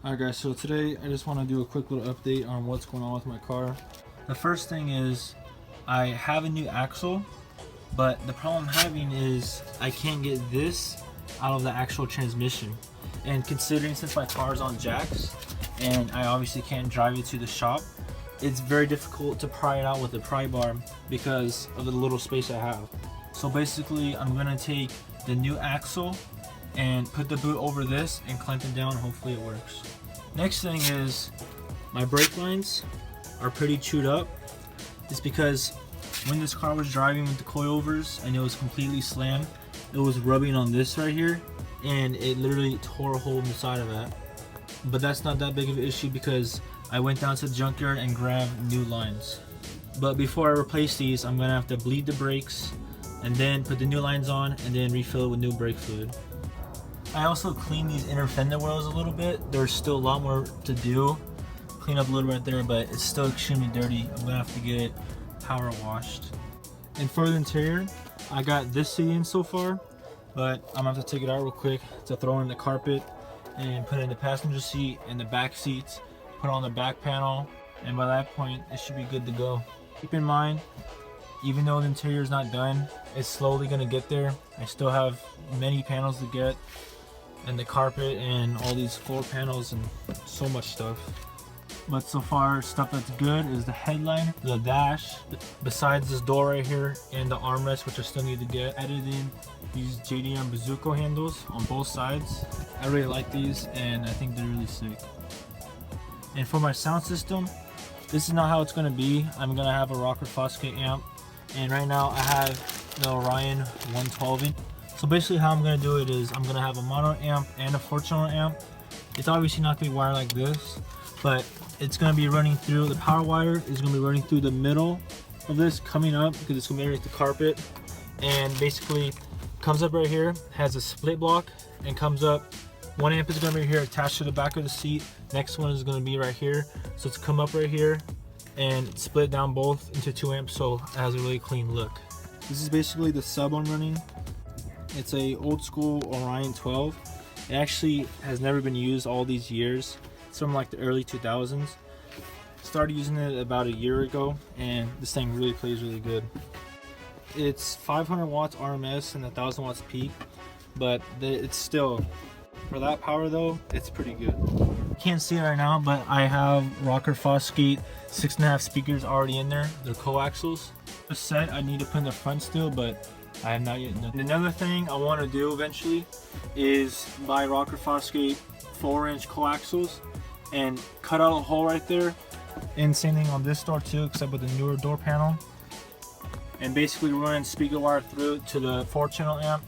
Alright guys, so today I just want to do a quick little update on what's going on with my car. The first thing is I have a new axle, but the problem I'm having is I can't get this out of the actual transmission. And considering since my car is on jacks and I obviously can't drive it to the shop, it's very difficult to pry it out with a pry bar because of the little space I have. So basically I'm going to take the new axle and put the boot over this and clamp it down. Hopefully it works. Next thing is my brake lines are pretty chewed up. It's because when this car was driving with the coilovers and it was completely slammed, it was rubbing on this right here and it literally tore a hole in the side of that. But that's not that big of an issue because I went down to the junkyard and grabbed new lines. But before I replace these, I'm gonna have to bleed the brakes and then put the new lines on and then refill it with new brake fluid. I also cleaned these inner fender wells a little bit. There's still a lot more to do. Clean up a little right there, but it's still extremely dirty. I'm gonna have to get it power washed. And for the interior, I got this seat in so far, but I'm gonna have to take it out real quick to throw in the carpet and put in the passenger seat and the back seats, put on the back panel, and by that point, it should be good to go. Keep in mind, even though the interior is not done, it's slowly gonna get there. I still have many panels to get, and the carpet and all these floor panels and so much stuff. But so far, stuff that's good is the headliner, the dash, besides this door right here, and the armrest, which I still need to get. Added in these JDM bazooka handles on both sides. I really like these and I think they're really sick. And for my sound system, this is not how it's gonna be. I'm gonna have a Rocker Fosgate amp, and right now I have the Orion 112. So basically how I'm gonna do it is I'm gonna have a mono amp and a 4-channel amp. It's obviously not gonna be wired like this, but it's gonna be running through, the power wire is gonna be running through the middle of this, coming up because it's gonna be underneath the carpet, and basically comes up right here, has a split block, and comes up. One amp is gonna be here attached to the back of the seat. Next one is gonna be right here. So it's come up right here and split down both into 2 amps, so it has a really clean look. This is basically the sub I'm running. It's a old school Orion 12. It actually has never been used all these years. It's from like the early 2000s. Started using it about a year ago, and this thing really plays really good. It's 500 watts RMS and 1000 watts peak, but it's still, for that power though, it's pretty good. Can't see it right now, but I have Rocker Fosgate 6.5 speakers already in there. They're coaxials. The set I need to put in the front still, but I have not yet. And another thing I want to do eventually is buy Rocker Fosgate 4-inch coaxials and cut out a hole right there. And same thing on this door too, except with the newer door panel. And basically run speaker wire through it to the 4-channel amp,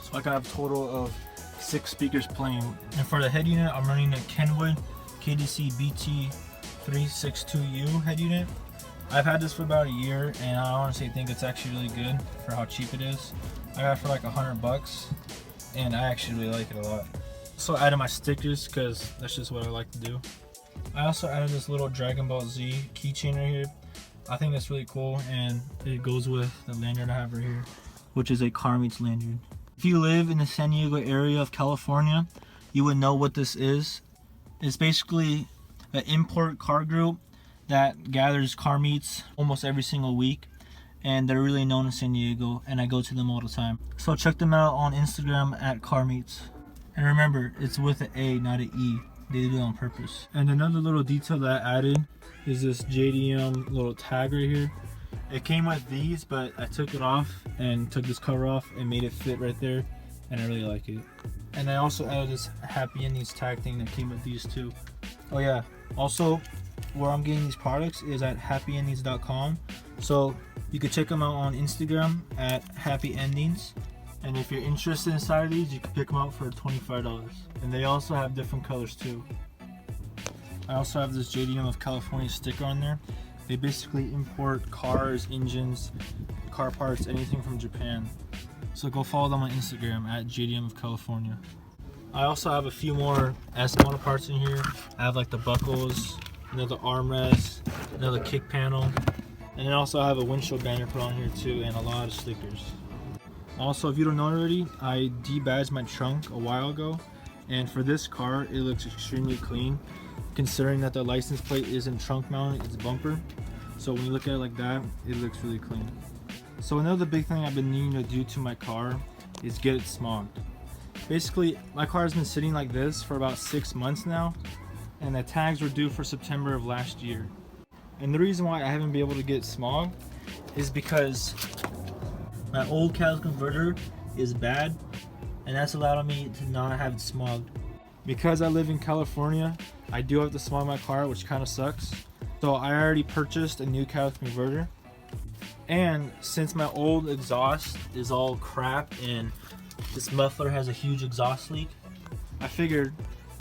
so I can have a total of 6 speakers playing. And for the head unit, I'm running a Kenwood KDC BT362U head unit. I've had this for about a year, and I honestly think it's actually really good for how cheap it is. I got it for like $100, and I actually really like it a lot. So I added my stickers because that's just what I like to do. I also added this little Dragon Ball Z keychain right here. I think that's really cool, and it goes with the lanyard I have right here, which is a Car Meets lanyard. If you live in the San Diego area of California, you would know what this is. It's basically an import car group that gathers car meets almost every single week, and they're really known in San Diego, and I go to them all the time. So check them out on Instagram at Car Meets. And remember, it's with an A, not an E. They did it on purpose. And another little detail that I added is this JDM little tag right here. It came with these, but I took it off and took this cover off and made it fit right there, and I really like it. And I also added this Happy Endings tag thing that came with these too. Oh yeah, also where I'm getting these products is at happyendings.com, so you can check them out on Instagram at Happy Endings. And if you're interested inside these, you can pick them out for $25. And they also have different colors too. I also have this JDM of California sticker on there. They basically import cars, engines, car parts, anything from Japan. So go follow them on Instagram at JDM of California. I also have a few more S model parts in here. I have like the buckles, another armrest, another kick panel, and then also I have a windshield banner put on here too, and a lot of stickers. Also, if you don't know already, I debadged my trunk a while ago, And for this car, it looks extremely clean, considering that the license plate isn't trunk mounted, it's bumper. So when you look at it like that, it looks really clean. So another big thing I've been needing to do to my car is get it smogged. Basically, my car has been sitting like this for about 6 months now, and the tags were due for September of last year. And the reason why I haven't been able to get smog is because my old catalytic converter is bad, and that's allowed me to not have it smogged. Because I live in California, I do have to smog my car, which kind of sucks. So I already purchased a new catalytic converter. And since my old exhaust is all crap and this muffler has a huge exhaust leak, I figured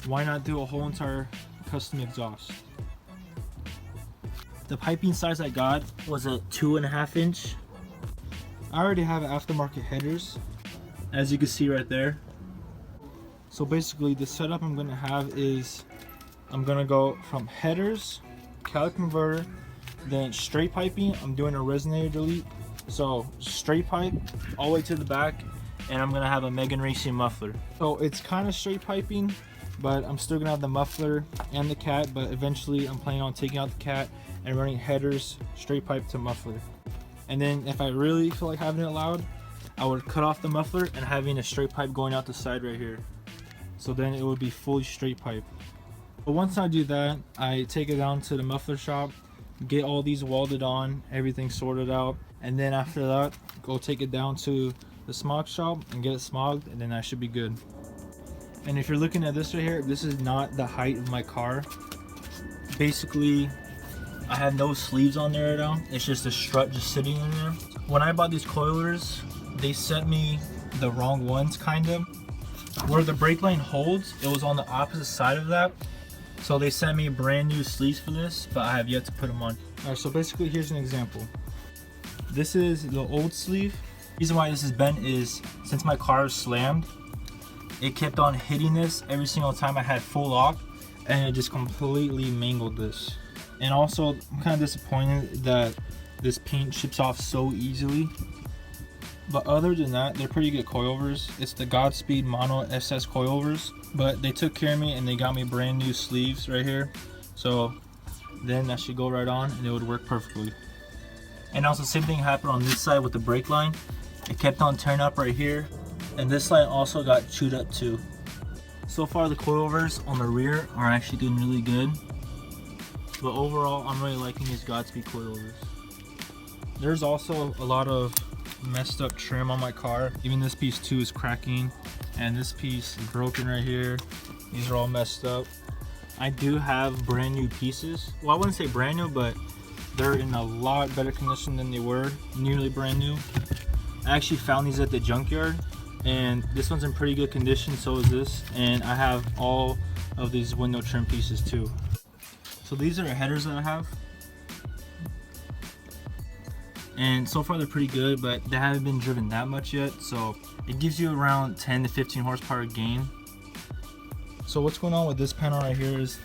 why not do a whole entire custom exhaust. The piping size I got was a 2.5 inch. I already have aftermarket headers, as you can see right there. So basically the setup I'm going to have is I'm going to go from headers, catalytic converter, then straight piping. I'm doing a resonator delete, so straight pipe all the way to the back, and I'm gonna have a Megan Racing muffler. So it's kind of straight piping, but I'm still gonna have the muffler and the cat, but eventually I'm planning on taking out the cat and running headers straight pipe to muffler. And then if I really feel like having it loud, I would cut off the muffler and having a straight pipe going out the side right here. So then it would be fully straight pipe. But once I do that, I take it down to the muffler shop, get all these welded on, everything sorted out, and then after that go take it down to the smog shop and get it smogged, and then I should be good. And if you're looking at this right here, this is not the height of my car. Basically I have no sleeves on there right now, it's just a strut just sitting in there. When I bought these coilers, they sent me the wrong ones, kind of. Where the brake line holds, it was on the opposite side of that. So they sent me brand new sleeves for this, but I have yet to put them on. Alright, so basically here's an example. This is the old sleeve. The reason why this is bent is since my car is slammed, it kept on hitting this every single time I had full lock, and it just completely mangled this. And also, I'm kind of disappointed that this paint chips off so easily. But other than that, they're pretty good coilovers. It's the Godspeed Mono SS coilovers, but they took care of me and they got me brand new sleeves right here. So then that should go right on and it would work perfectly. And also same thing happened on this side with the brake line. It kept on tearing up right here, and this line also got chewed up too. So far the coilovers on the rear are actually doing really good, but overall I'm really liking these Godspeed coilovers. There's also a lot of messed up trim on my car. Even this piece too is cracking, and this piece is broken right here. These are all messed up. I do have brand new pieces. Well, I wouldn't say brand new, but they're in a lot better condition than they were nearly brand new. I actually found these at the junkyard, and this one's in pretty good condition, so is this, and I have all of these window trim pieces too. So these are the headers that I have, and so far they're pretty good, but they haven't been driven that much yet, so it gives you around 10 to 15 horsepower gain. So what's going on with this panel right here is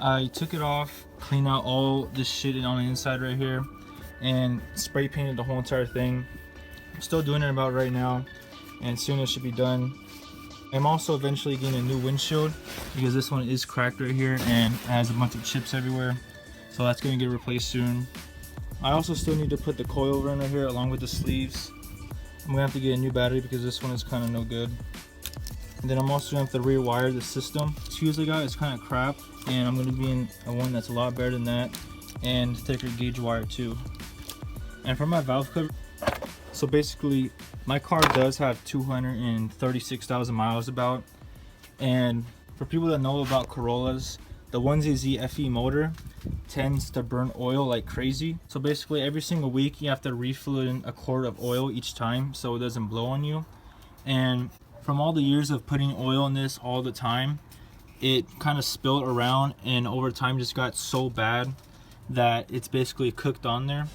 I took it off, cleaned out all this shit on the inside right here, and spray painted the whole entire thing. I'm still doing it about right now, and soon it should be done. I'm also eventually getting a new windshield because this one is cracked right here and has a bunch of chips everywhere, so that's going to get replaced soon. I also still need to put the coilover in right here along with the sleeves. I'm gonna have to get a new battery because this one is kind of no good. And then I'm also gonna have to rewire the system. This fuse I got is kind of crap, and I'm gonna be in a one that's a lot better than that, and thicker gauge wire too. And for my valve cover, so basically my car does have 236,000 miles about, and for people that know about Corollas, the 1JZ FE motor tends to burn oil like crazy. So basically every single week you have to refill in a quart of oil each time so it doesn't blow on you. And from all the years of putting oil in this all the time, it kind of spilled around, and over time just got so bad that it's basically cooked on there.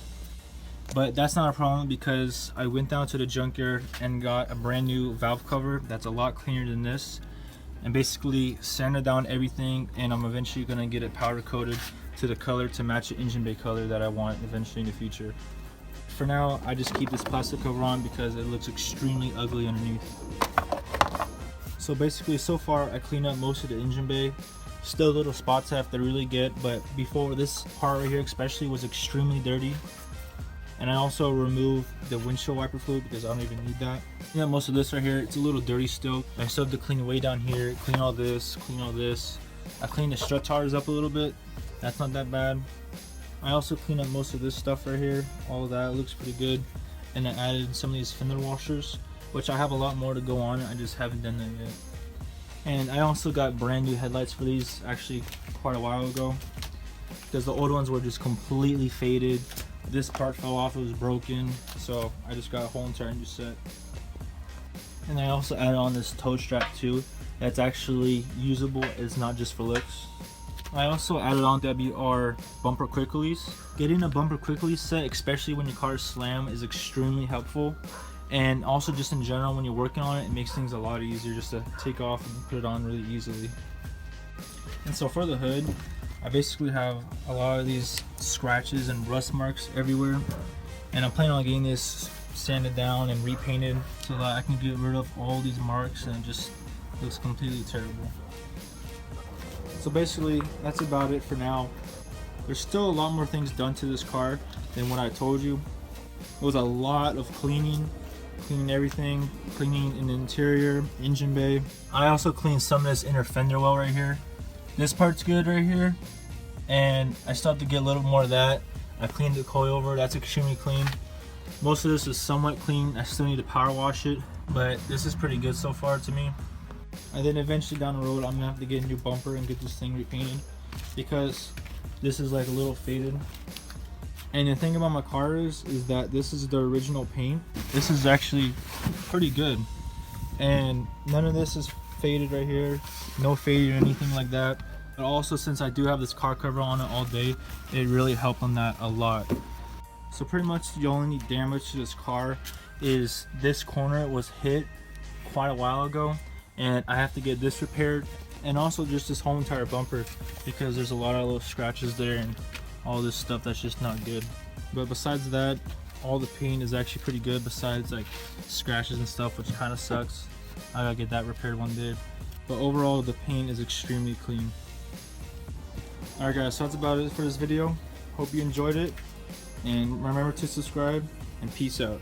But that's not a problem because I went down to the junkyard and got a brand new valve cover that's a lot cleaner than this, and basically sanded down everything, and I'm eventually gonna get it powder coated to the color to match the engine bay color that I want eventually in the future. For now, I just keep this plastic cover on because it looks extremely ugly underneath. So basically, so far I cleaned up most of the engine bay. Still little spots I have to really get, but before, this part right here especially was extremely dirty. And I also removed the windshield wiper fluid because I don't even need that. Yeah, most of this right here, it's a little dirty still. I still have to clean way down here, clean all this, clean all this. I cleaned the strut tires up a little bit. That's not that bad. I also cleaned up most of this stuff right here. All of that looks pretty good. And I added some of these fender washers, which I have a lot more to go on. I just haven't done that yet. And I also got brand new headlights for these actually quite a while ago, because the old ones were just completely faded. This part fell off, it was broken, so I just got a whole entire new set. And I also added on this toe strap too, that's actually usable, it's not just for looks. I also added on WR bumper quick release. Getting a bumper quick release set, especially when your car is slammed, is extremely helpful. And also just in general, when you're working on it, it makes things a lot easier just to take off and put it on really easily. And so for the hood, I basically have a lot of these scratches and rust marks everywhere. And I'm planning on getting this sanded down and repainted so that I can get rid of all these marks and it just looks completely terrible. So basically, that's about it for now. There's still a lot more things done to this car than what I told you. It was a lot of cleaning everything, cleaning in the interior, engine bay. I also cleaned some of this inner fender well right here. This part's good right here, and I still have to get a little more of that. I cleaned the coilover, that's extremely clean. Most of this is somewhat clean. I still need to power wash it, but this is pretty good so far to me. And then eventually down the road, I'm gonna have to get a new bumper and get this thing repainted, because this is like a little faded. And the thing about my car is that this is the original paint. This is actually pretty good, and none of this is faded right here, no fading or anything like that. But also, since I do have this car cover on it all day, it really helped on that a lot. So pretty much the only damage to this car is this corner was hit quite a while ago, and I have to get this repaired, and also just this whole entire bumper, because there's a lot of little scratches there and all this stuff that's just not good. But besides that, all the paint is actually pretty good, besides like scratches and stuff, which kind of sucks. I gotta get that repaired one day. But overall, the paint is extremely clean. Alright guys, so that's about it for this video. Hope you enjoyed it, and remember to subscribe, and peace out.